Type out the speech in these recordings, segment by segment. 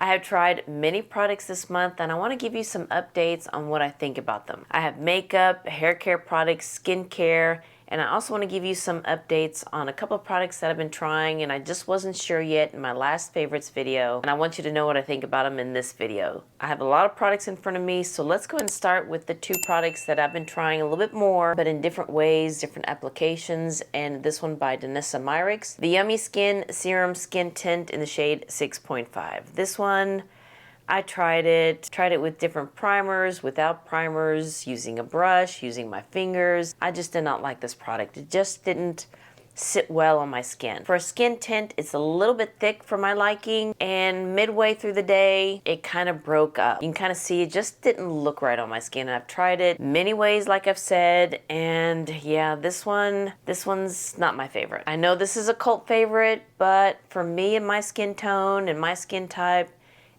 I have tried many products this month and I want to give you some updates on what I think about them. I have makeup, hair care products, skincare, and I also want to give you some updates on a couple of products that I've been trying and I just wasn't sure yet in my last favorites video, and I want you to know what I think about them in this video. I have a lot of products in front of me, so let's go ahead and start with the two products that I've been trying a little bit more, but in different ways, different applications, and this one by Danessa Myricks, the Yummy Skin Serum Skin Tint in the shade 6.5. This one, I tried it with different primers, without primers, using a brush, using my fingers. I just did not like this product. It just didn't sit well on my skin. For a skin tint, it's a little bit thick for my liking, and midway through the day, it kind of broke up. You can kind of see it just didn't look right on my skin. I've tried it many ways, like I've said, and yeah, this one's not my favorite. I know this is a cult favorite, but for me and my skin tone and my skin type,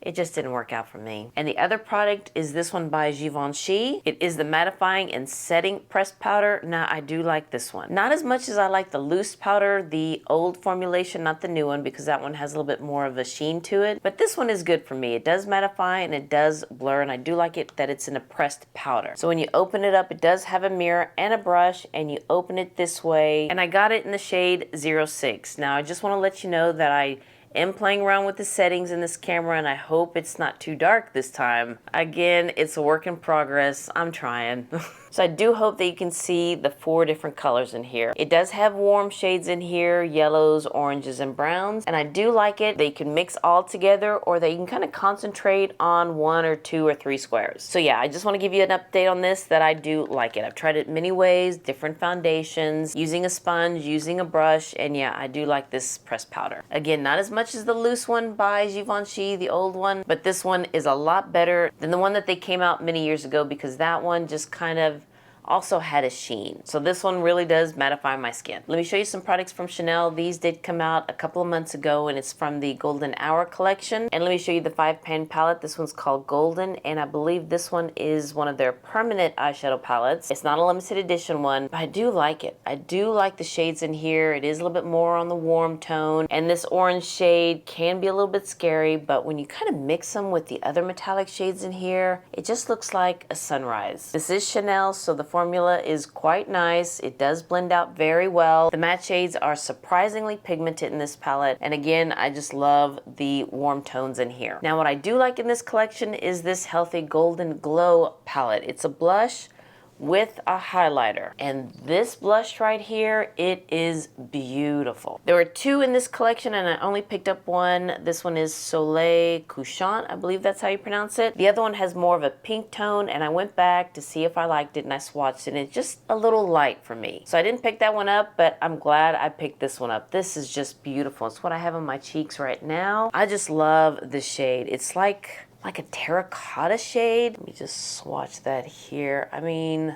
it just didn't work out for me. And the other product is this one by Givenchy. It is the mattifying and setting pressed powder. Now, I do like this one. Not as much as I like the loose powder, the old formulation, not the new one, because that one has a little bit more of a sheen to it. But this one is good for me. It does mattify and it does blur, and I do like it that it's in a pressed powder. So when you open it up, it does have a mirror and a brush, and you open it this way. And I got it in the shade 06. Now, I just want to let you know that I am playing around with the settings in this camera, and I hope it's not too dark this time. Again, it's a work in progress. I'm trying. So I do hope that you can see the 4 different colors in here. It does have warm shades in here, yellows, oranges, and browns, and I do like it. They can mix all together, or they can kind of concentrate on 1 or 2 or 3 squares. So yeah, I just want to give you an update on this, that I do like it. I've tried it many ways, different foundations, using a sponge, using a brush, and yeah, I do like this pressed powder. Again, not as much as the loose one by Givenchy, the old one, but this one is a lot better than the one that they came out many years ago, because that one just kind of also had a sheen. So this one really does mattify my skin. Let me show you some products from Chanel. These did come out a couple of months ago, and it's from the Golden Hour collection. And let me show you the 5-pan palette. This one's called Golden, and I believe this one is one of their permanent eyeshadow palettes. It's not a limited edition one, but I do like it. I do like the shades in here. It is a little bit more on the warm tone, and this orange shade can be a little bit scary, but when you kind of mix them with the other metallic shades in here, it just looks like a sunrise. This is Chanel, so the formula is quite nice. It does blend out very well. The matte shades are surprisingly pigmented in this palette, and again, I just love the warm tones in here. Now, what I do like in this collection is this Healthy Golden Glow palette. It's a blush with a highlighter, and this blush right here, it is beautiful. There were 2 in this collection and I only picked up one. This one is Soleil Couchant, I believe that's how you pronounce it. The other one has more of a pink tone, and I went back to see if I liked it and I swatched it, and it's just a little light for me. So I didn't pick that one up, but I'm glad I picked this one up. This is just beautiful. It's what I have on my cheeks right now. I just love this shade. It's like a terracotta shade. Let me just swatch that here. I mean,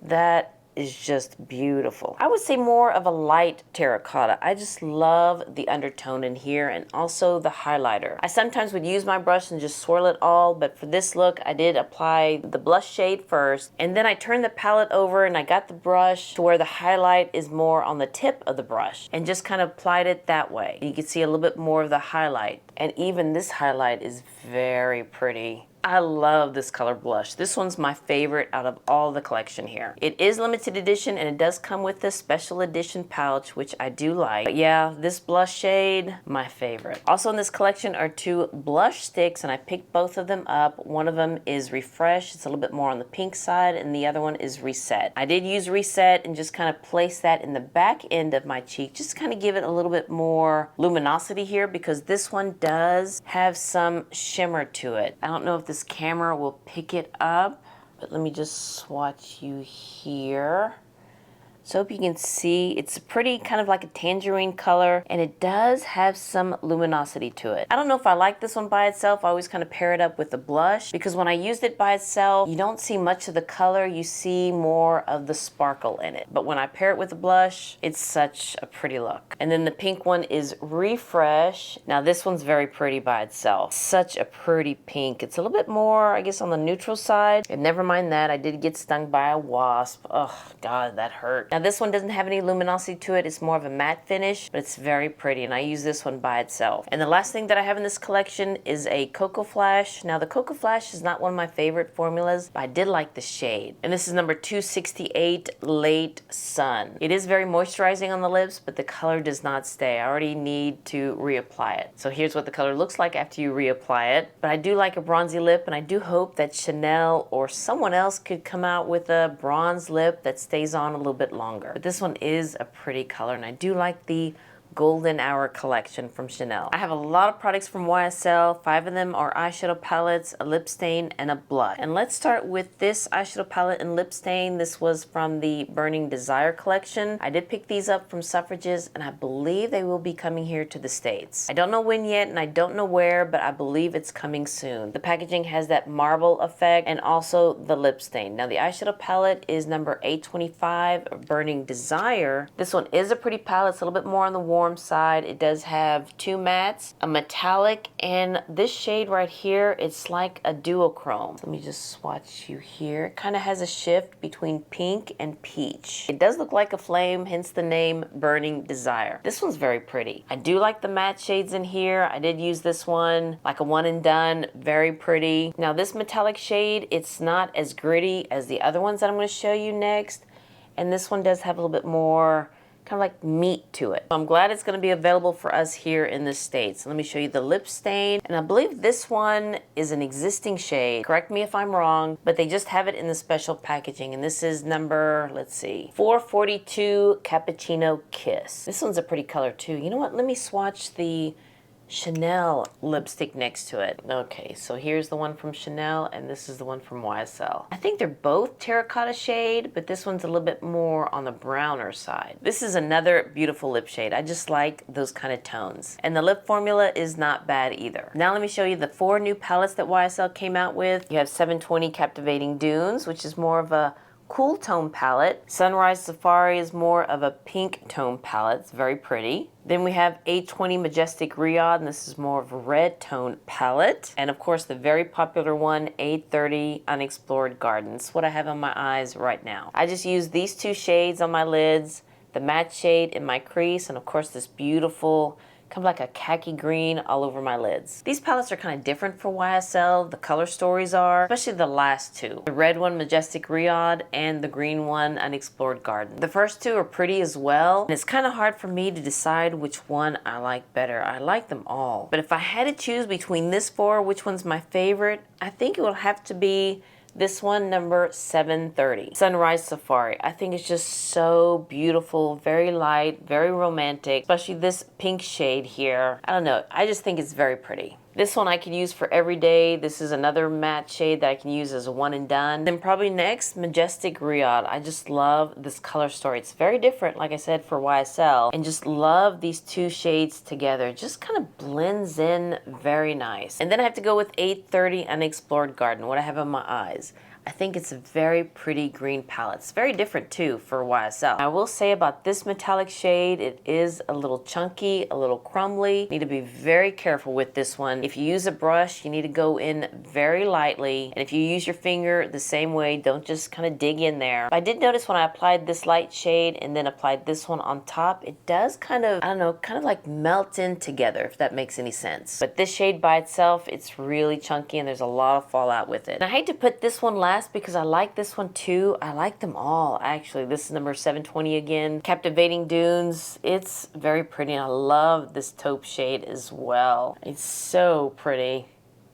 that is just beautiful. I would say more of a light terracotta. I just love the undertone in here, and also the highlighter. I sometimes would use my brush and just swirl it all, but for this look, I did apply the blush shade first, and then I turned the palette over and I got the brush to where the highlight is more on the tip of the brush, and just kind of applied it that way. You can see a little bit more of the highlight, and even this highlight is very pretty. I love this color blush. This one's my favorite out of all the collection here. It is limited edition, and it does come with this special edition pouch, which I do like. But yeah, this blush shade, my favorite. Also in this collection are 2 blush sticks, and I picked both of them up. One of them is Refresh. It's a little bit more on the pink side, and the other one is Reset. I did use Reset and just kind of place that in the back end of my cheek, just to kind of give it a little bit more luminosity here, because this one does have some shimmer to it. I don't know if this camera will pick it up, but let me just swatch you here. So hope you can see it's a pretty kind of like a tangerine color, and it does have some luminosity to it. I don't know if I like this one by itself. I always kind of pair it up with the blush, because when I used it by itself, you don't see much of the color, you see more of the sparkle in it. But when I pair it with the blush, it's such a pretty look. And then the pink one is Refresh. Now this one's very pretty by itself. Such a pretty pink. It's a little bit more, I guess, on the neutral side. And never mind that, I did get stung by a wasp. Oh God, that hurt. Now this one doesn't have any luminosity to it. It's more of a matte finish, but it's very pretty, and I use this one by itself. And the last thing that I have in this collection is a Cocoa Flash. Now the Cocoa Flash is not one of my favorite formulas, but I did like the shade. And this is number 268, Late Sun. It is very moisturizing on the lips, but the color does not stay. I already need to reapply it. So here's what the color looks like after you reapply it. But I do like a bronzy lip, and I do hope that Chanel or someone else could come out with a bronze lip that stays on a little bit longer. But this one is a pretty color, and I do like the Golden Hour collection from Chanel. I have a lot of products from YSL. 5 of them are eyeshadow palettes, a lip stain, and a blush. And let's start with this eyeshadow palette and lip stain. This was from the Burning Desire collection. I did pick these up from Suffrages, and I believe they will be coming here to the States. I don't know when yet, and I don't know where, but I believe it's coming soon. The packaging has that marble effect and also the lip stain. Now the eyeshadow palette is number 825, Burning Desire. This one is a pretty palette. It's a little bit more on the warm side. It does have 2 mattes, a metallic, and this shade right here, it's like a duochrome. Let me just swatch you here. It kind of has a shift between pink and peach. It does look like a flame, hence the name Burning Desire. This one's very pretty. I do like the matte shades in here. I did use this one like a one and done, very pretty. Now this metallic shade, it's not as gritty as the other ones that I'm going to show you next, and this one does have a little bit more kind of like meat to it. I'm glad it's going to be available for us here in the States. Let me show you the lip stain. And I believe this one is an existing shade. Correct me if I'm wrong, but they just have it in the special packaging. And this is number, let's see, 442 Cappuccino Kiss. This one's a pretty color too. You know what? Let me swatch the Chanel lipstick next to it. Okay, so here's the one from Chanel, and this is the one from YSL. I think they're both terracotta shade, but this one's a little bit more on the browner side. This is another beautiful lip shade. I just like those kind of tones. And the lip formula is not bad either. Now let me show you the 4 new palettes that YSL came out with. You have 720 Captivating Dunes, which is more of a cool tone palette. Sunrise Safari is more of a pink tone palette. It's very pretty. Then we have 820 Majestic Riad, and this is more of a red tone palette. And of course the very popular one, 830 Unexplored Gardens, what I have on my eyes right now. I just use these 2 shades on my lids, the matte shade in my crease, and of course this beautiful kind of like a khaki green all over my lids. These palettes are kind of different for YSL. The color stories are, especially the last 2. The red one, Majestic Riad, and the green one, Unexplored Garden. The first 2 are pretty as well, and it's kind of hard for me to decide which one I like better. I like them all. But if I had to choose between this 4, which one's my favorite, I think it will have to be this one, number 730, Sunrise Safari. I think it's just so beautiful, very light, very romantic, especially this pink shade here. I don't know, I just think it's very pretty. This one I could use for every day. This is another matte shade that I can use as a one and done. Then probably next, Majestic Riad. I just love this color story. It's very different, like I said, for YSL. And just love these 2 shades together. It just kind of blends in very nice. And then I have to go with 830 Unexplored Garden, what I have on my eyes. I think it's a very pretty green palette. It's very different too for YSL. I will say about this metallic shade, it is a little chunky, a little crumbly. You need to be very careful with this one. If you use a brush, you need to go in very lightly. And if you use your finger the same way, don't just kind of dig in there. But I did notice when I applied this light shade and then applied this one on top, it does kind of, I don't know, kind of like melt in together, if that makes any sense. But this shade by itself, it's really chunky and there's a lot of fallout with it. And I hate to put this one last because I like this one too. I like them all actually. This is number 720 again. Captivating Dunes. It's very pretty and I love this taupe shade as well. It's so pretty.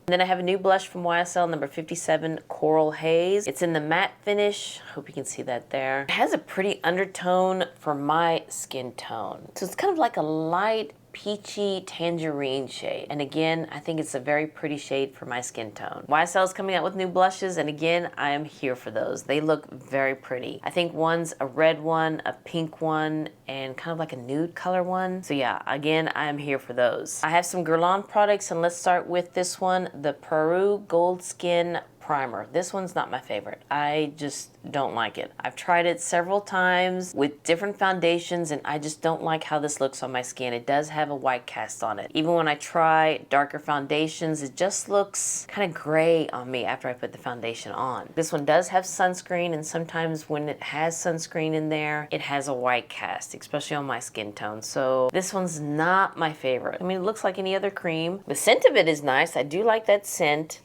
And then I have a new blush from YSL, number 57, Coral Haze. It's in the matte finish. Hope you can see that there. It has a pretty undertone for my skin tone. So it's kind of like a light peachy tangerine shade. And again, I think it's a very pretty shade for my skin tone. YSL is coming out with new blushes, and again, I am here for those. They look very pretty. I think one's a red one, a pink one, and kind of like a nude color one. So yeah, again, I am here for those. I have some Guerlain products, and let's start with this one, the Peru Gold Skin primer. This one's not my favorite. I just don't like it. I've tried it several times with different foundations and I just don't like how this looks on my skin. It does have a white cast on it. Even when I try darker foundations, it just looks kind of gray on me after I put the foundation on. This one does have sunscreen, and sometimes when it has sunscreen in there, it has a white cast, especially on my skin tone. So this one's not my favorite. I mean, it looks like any other cream. The scent of it is nice. I do like that scent,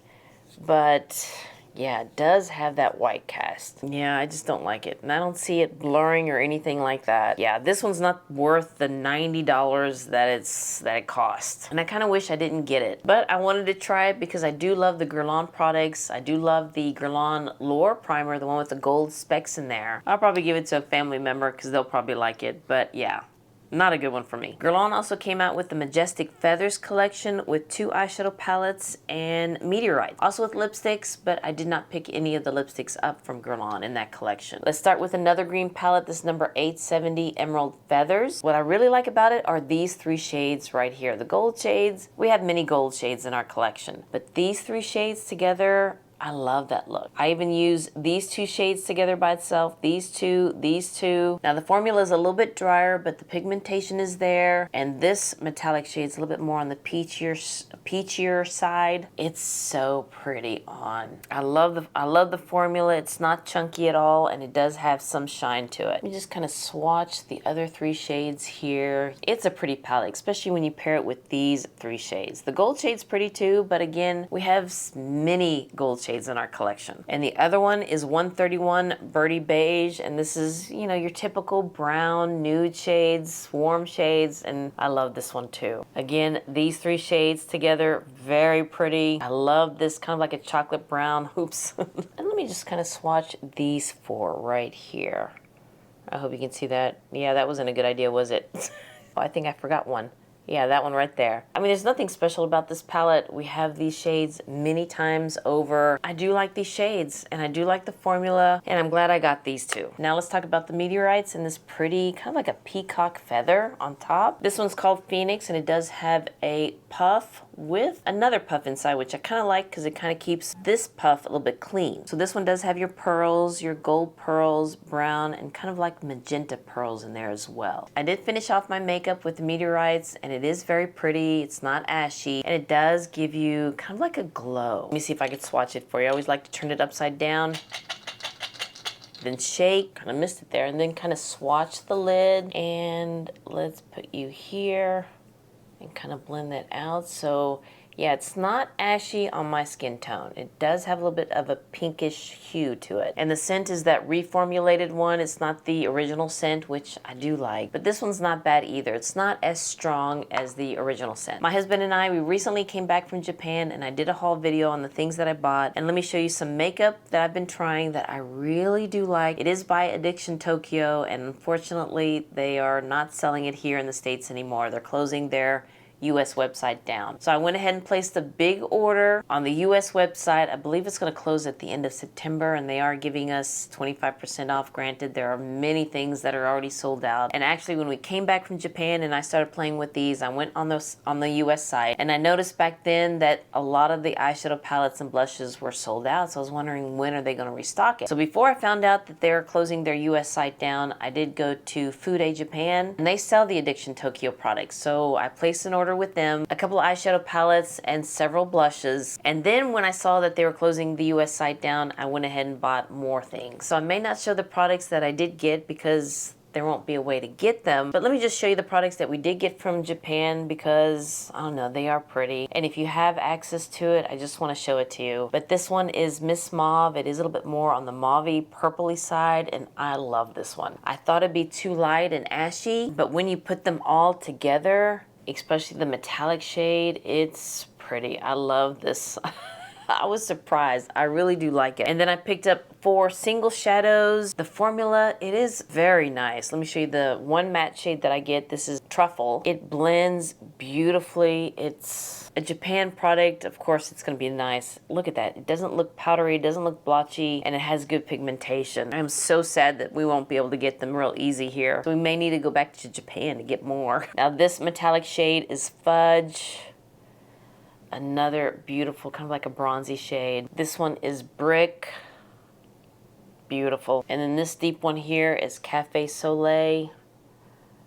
but yeah, it does have that white cast. Yeah, I just don't like it. And I don't see it blurring or anything like that. Yeah, this one's not worth the $90 that it cost. And I kind of wish I didn't get it. But I wanted to try it because I do love the Guerlain products. I do love the Guerlain Lure Primer, the one with the gold specks in there. I'll probably give it to a family member because they'll probably like it. But yeah, not a good one for me. Guerlain also came out with the Majestic Feathers collection with 2 eyeshadow palettes and meteorites. Also with lipsticks, but I did not pick any of the lipsticks up from Guerlain in that collection. Let's start with another green palette. This is number 870 Emerald Feathers. What I really like about it are these 3 shades right here. The gold shades, we have many gold shades in our collection, but these 3 shades together, I love that look. I even use these 2 shades together by itself. These two. Now the formula is a little bit drier, but the pigmentation is there. And this metallic shade is a little bit more on the peachier side. It's so pretty on. I love the formula. It's not chunky at all, and it does have some shine to it. Let me just kind of swatch the other 3 shades here. It's a pretty palette, especially when you pair it with these 3 shades. The gold shade's pretty too, but again, we have many gold shades in our collection. And the other one is 131 Birdie Beige, and this is, you know, your typical brown nude shades, warm shades, and I love this one too. Again, these 3 shades together, very pretty. I love this kind of like a chocolate brown. Oops. And let me just kind of swatch these 4 right here. I hope you can see that. Yeah, that wasn't a good idea, was it? Oh, I think I forgot one. Yeah, that one right there. I mean, there's nothing special about this palette. We have these shades many times over. I do like these shades, and I do like the formula, and I'm glad I got these 2. Now let's talk about the meteorites and this pretty, kind of like a peacock feather on top. This one's called Phoenix, and it does have a puff with another puff inside, which I kind of like because it kind of keeps this puff a little bit clean. So this one does have your pearls, your gold pearls, brown, and kind of like magenta pearls in there as well. I did finish off my makeup with the meteorites, and it is very pretty. It's not ashy, and it does give you kind of like a glow. Let me see if I can swatch it for you. I always like to turn it upside down, then shake, kind of missed it there, and then kind of swatch the lid. And let's put you here and kind of blend that out. So yeah, it's not ashy on my skin tone. It does have a little bit of a pinkish hue to it. And the scent is that reformulated one. It's not the original scent, which I do like. But this one's not bad either. It's not as strong as the original scent. My husband and I, we recently came back from Japan, and I did a haul video on the things that I bought. And let me show you some makeup that I've been trying that I really do like. It is by Addiction Tokyo, and unfortunately, they are not selling it here in the States anymore. They're closing their US website down. So I went ahead and placed a big order on the US website. I believe it's going to close at the end of September, and they are giving us 25% off. Granted, there are many things that are already sold out. And actually, when we came back from Japan and I started playing with these, I went on the US site, and I noticed back then that a lot of the eyeshadow palettes and blushes were sold out. So I was wondering, when are they going to restock it? So before I found out that they're closing their US site down, I did go to Fude Japan, and they sell the Addiction Tokyo products. So I placed an order with them, a couple of eyeshadow palettes and several blushes. And then when I saw that they were closing the US site down, I went ahead and bought more things. So I may not show the products that I did get because there won't be a way to get them, but let me just show you the products that we did get from Japan because, I don't know, they are pretty. And if you have access to it, I just want to show it to you. But this one is Miss Mauve. It is a little bit more on the mauvey purpley side, and I love this one. I thought it'd be too light and ashy, but when you put them all together, especially the metallic shade, it's pretty. I love this. I was surprised. I really do like it. And then I picked up 4 single shadows. The formula, it is very nice. Let me show you the one matte shade that I get. This is Truffle. It blends beautifully. It's a Japan product. Of course, it's going to be nice. Look at that. It doesn't look powdery. It doesn't look blotchy. And it has good pigmentation. I'm so sad that we won't be able to get them real easy here. So we may need to go back to Japan to get more. Now, this metallic shade is Fudge. Another beautiful, kind of like a bronzy shade. This one is Brick. Beautiful. And then this deep one here is Cafe Soleil.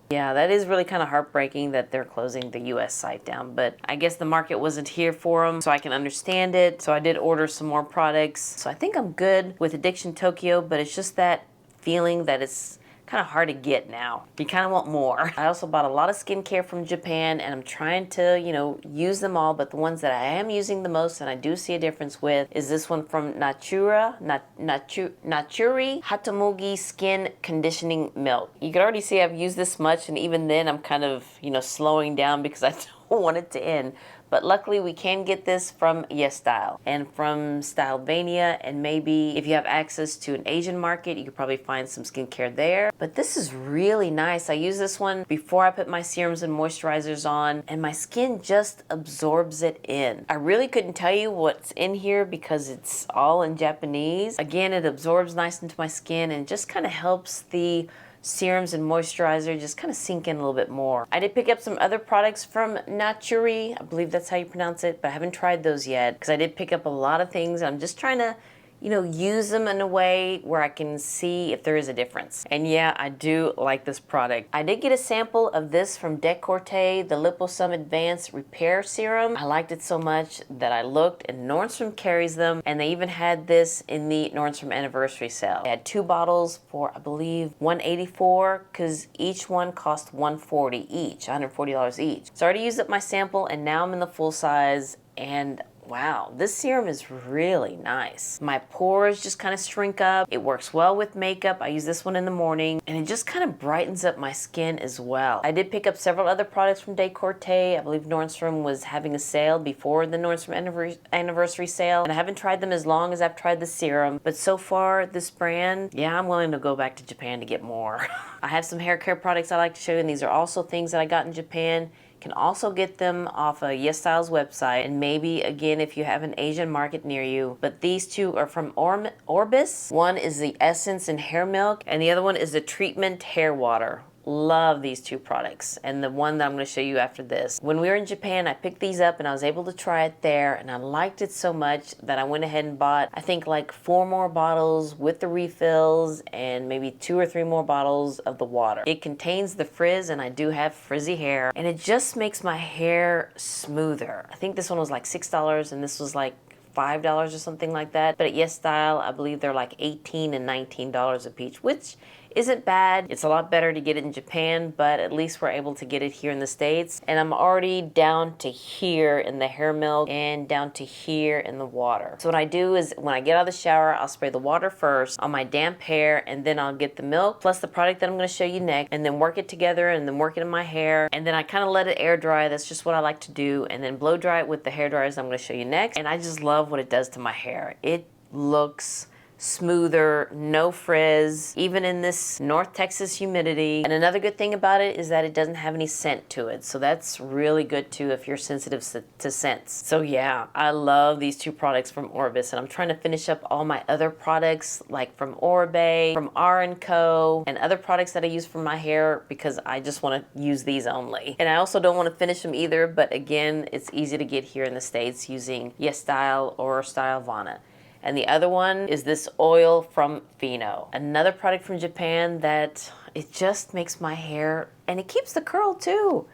Yeah, that is really kind of heartbreaking that they're closing the US site down, but I guess the market wasn't here for them, so I can understand it. So I did order some more products. So I think I'm good with Addiction Tokyo, but it's just that feeling that it's kind of hard to get now. You kind of want more. I also bought a lot of skincare from Japan, and I'm trying to, use them all, but the ones that I am using the most and I do see a difference with is this one from Natura, Naturi Hatamogi Skin Conditioning Milk. You can already see I've used this much, and even then I'm kind of, slowing down because I don't want it to end. But luckily we can get this from YesStyle and from Stylevania, and maybe if you have access to an Asian market, you could probably find some skincare there. But this is really nice. I use this one before I put my serums and moisturizers on, and my skin just absorbs it in. I really couldn't tell you what's in here because it's all in Japanese. Again, it absorbs nice into my skin and just kind of helps the serums and moisturizer just kind of sink in a little bit more. I did pick up some other products from Naturi, I believe that's how you pronounce it, but I haven't tried those yet because I did pick up a lot of things. I'm just trying to use them in a way where I can see if there is a difference. And yeah, I do like this product. I did get a sample of this from Decorte, the Liposum Advanced Repair Serum. I liked it so much that I looked, and Nordstrom carries them, and they even had this in the Nordstrom anniversary sale. They had 2 bottles for, I believe, $184, because each one cost $140 each, $140 each. So I already used up my sample, and now I'm in the full size, and wow, this serum is really nice. My pores just kind of shrink up. It works well with makeup. I use this one in the morning, and it just kind of brightens up my skin as well. I did pick up several other products from Decorte. I believe Nordstrom was having a sale before the Nordstrom anniversary sale, and I haven't tried them as long as I've tried the serum, but so far this brand, yeah, I'm willing to go back to Japan to get more. I have some hair care products I like to show you, and these are also things that I got in Japan. Can also get them off of YesStyle's website, and maybe again if you have an Asian market near you. But these two are from Orbis. One is the Essence and Hair Milk, and the other one is the Treatment Hair Water. Love these 2 products, and the one that I'm going to show you after this. When we were in Japan, I picked these up and I was able to try it there, and I liked it so much that I went ahead and bought, I think, like 4 more bottles with the refills and maybe 2 or 3 more bottles of the water. It contains the frizz, and I do have frizzy hair, and it just makes my hair smoother. I think this one was like $6 and this was like $5 or something like that. But at YesStyle, I believe they're like $18 and $19 a piece, which isn't bad. It's a lot better to get it in Japan, but at least we're able to get it here in the States. And I'm already down to here in the hair milk and down to here in the water. So what I do is when I get out of the shower, I'll spray the water first on my damp hair, and then I'll get the milk plus the product that I'm going to show you next, and then work it together and then work it in my hair. And then I kind of let it air dry. That's just what I like to do. And then blow dry it with the hair dryers I'm going to show you next. And I just love what it does to my hair. It looks smoother, no frizz, even in this North Texas humidity. And another good thing about it is that it doesn't have any scent to it. So that's really good too if you're sensitive to scents. So yeah, I love these 2 products from Orbis, and I'm trying to finish up all my other products like from Oribe, from R&Co, and other products that I use for my hair because I just want to use these only. And I also don't want to finish them either, but again, it's easy to get here in the States using YesStyle or Stylevana. And the other one is this oil from Fino. Another product from Japan that it just makes my hair, and it keeps the curl too.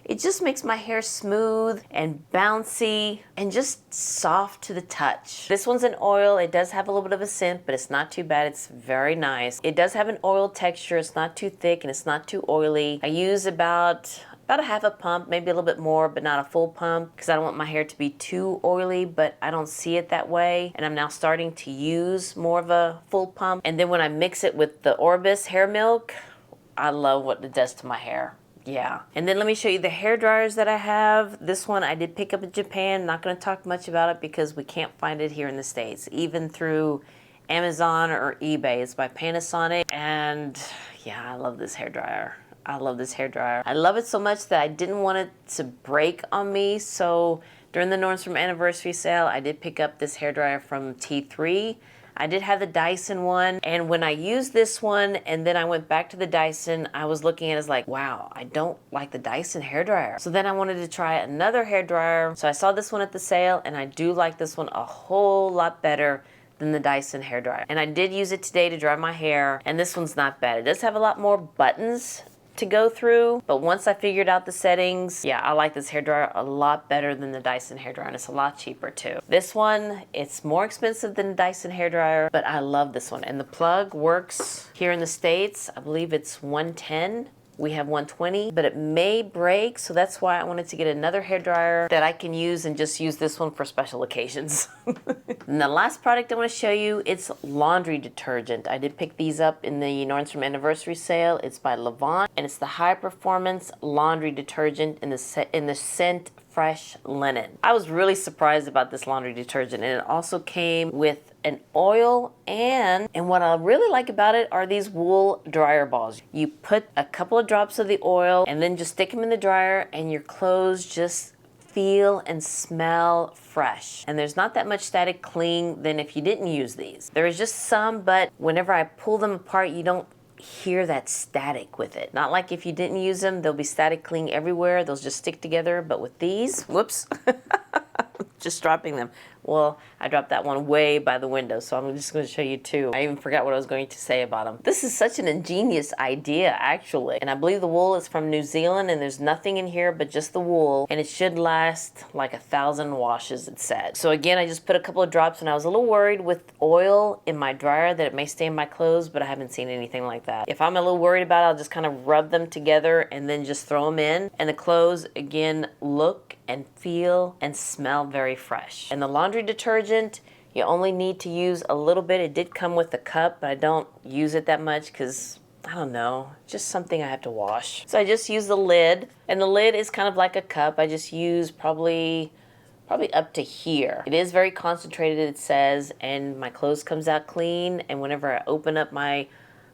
It just makes my hair smooth and bouncy and just soft to the touch. This one's an oil. It does have a little bit of a scent, but it's not too bad. It's very nice. It does have an oil texture. It's not too thick and it's not too oily. I use about a half a pump, maybe a little bit more, but not a full pump because I don't want my hair to be too oily, but I don't see it that way. And I'm now starting to use more of a full pump. And then when I mix it with the Orbis hair milk, I love what it does to my hair. Yeah. And then let me show you the hair dryers that I have. This one I did pick up in Japan. Not going to talk much about it because we can't find it here in the States, even through Amazon or eBay. It's by Panasonic. And yeah, I love this hair dryer. I love this hair dryer. I love it so much that I didn't want it to break on me. So during the Nordstrom anniversary sale, I did pick up this hair dryer from T3. I did have the Dyson one, and when I used this one and then I went back to the Dyson, I was looking at it as like, wow, I don't like the Dyson hairdryer. So then I wanted to try another hairdryer. So I saw this one at the sale, and I do like this one a whole lot better than the Dyson hairdryer. And I did use it today to dry my hair, and this one's not bad. It does have a lot more buttons to go through, but once I figured out the settings, yeah, I like this hairdryer a lot better than the Dyson hairdryer, and it's a lot cheaper too. This one, it's more expensive than the Dyson hairdryer, but I love this one. And the plug works here in the States. I believe it's 110. We have 120, but it may break, so that's why I wanted to get another hairdryer that I can use and just use this one for special occasions. And the last product I want to show you, it's laundry detergent. I did pick these up in the Nordstrom anniversary sale. It's by Levant, and it's the high performance laundry detergent in the scent Fresh Linen. I was really surprised about this laundry detergent, and it also came with an oil, and what I really like about it are these wool dryer balls. You put a couple of drops of the oil and then just stick them in the dryer, and your clothes just feel and smell fresh. And there's not that much static cling than if you didn't use these. There is just some, but whenever I pull them apart, you don't hear that static with it. Not like if you didn't use them, there'll be static cling everywhere. They'll just stick together. But with these, whoops, just dropping them. Well, I dropped that one way by the window, so I'm just going to show you two. I even forgot what I was going to say about them. This is such an ingenious idea, actually. And I believe the wool is from New Zealand, and there's nothing in here but just the wool. And it should last like 1,000 washes, it said. So again, I just put a couple of drops, and I was a little worried with oil in my dryer that it may stain my clothes, but I haven't seen anything like that. If I'm a little worried about it, I'll just kind of rub them together and then just throw them in. And the clothes, again, look and feel and smell very fresh. And the laundry detergent, you only need to use a little bit. It did come with a cup, but I don't use it that much because, I don't know, just something I have to wash. So I just use the lid, and the lid is kind of like a cup. I just use probably up to here. It is very concentrated, it says, and my clothes comes out clean, and whenever I open up my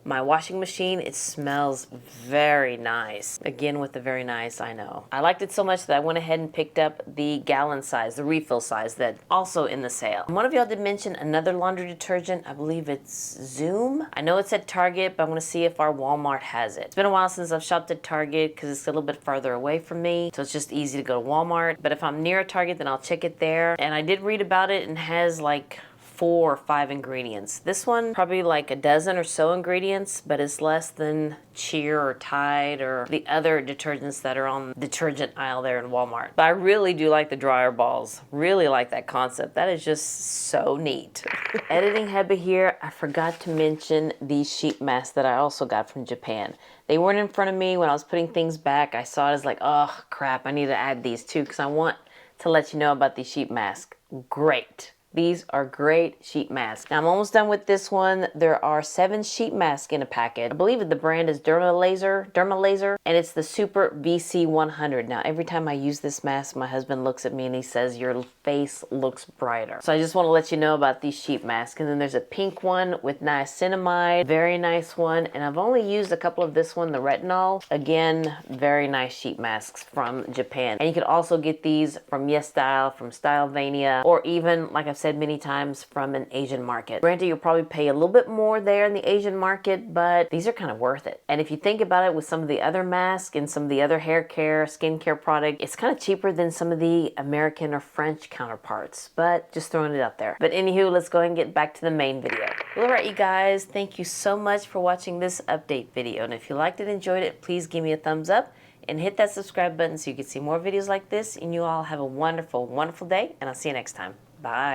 washing machine, it smells very nice. Again, with the very nice, I know. I liked it so much that I went ahead and picked up the gallon size, the refill size, that also in the sale. One of y'all did mention another laundry detergent. I believe it's Zoom. I know it's at Target, but I want to see if our Walmart has it. It's been a while since I've shopped at Target because it's a little bit farther away from me, so it's just easy to go to Walmart. But if I'm near a Target, then I'll check it there. And I did read about it, and has like 4 or 5 ingredients. This one probably like a dozen or so ingredients, but it's less than Cheer or Tide or the other detergents that are on the detergent aisle there in Walmart. But I really do like the dryer balls. Really like that concept. That is just so neat. Editing Heba here, I forgot to mention these sheet masks that I also got from Japan. They weren't in front of me when I was putting things back. I saw it as like, oh crap, I need to add these too because I want to let you know about these sheet masks. Great. These are great sheet masks. Now I'm almost done with this one. There are 7 sheet masks in a packet. I believe the brand is Derma Laser, and it's the Super VC 100. Now every time I use this mask, my husband looks at me and he says, your face looks brighter. So I just want to let you know about these sheet masks. And then there's a pink one with niacinamide, very nice one. And I've only used a couple of this one, the retinol. Again, very nice sheet masks from Japan. And you can also get these from YesStyle, from Stylevania, or even, like I've said many times, from an Asian market. Granted, you'll probably pay a little bit more there in the Asian market, but these are kind of worth it. And if you think about it, with some of the other masks and some of the other hair care, skincare product, it's kind of cheaper than some of the American or French counterparts, but just throwing it out there. But anywho, let's go ahead and get back to the main video. Well, all right, you guys, thank you so much for watching this update video. And if you liked it, enjoyed it, please give me a thumbs up and hit that subscribe button so you can see more videos like this. And you all have a wonderful, wonderful day, and I'll see you next time. Bye.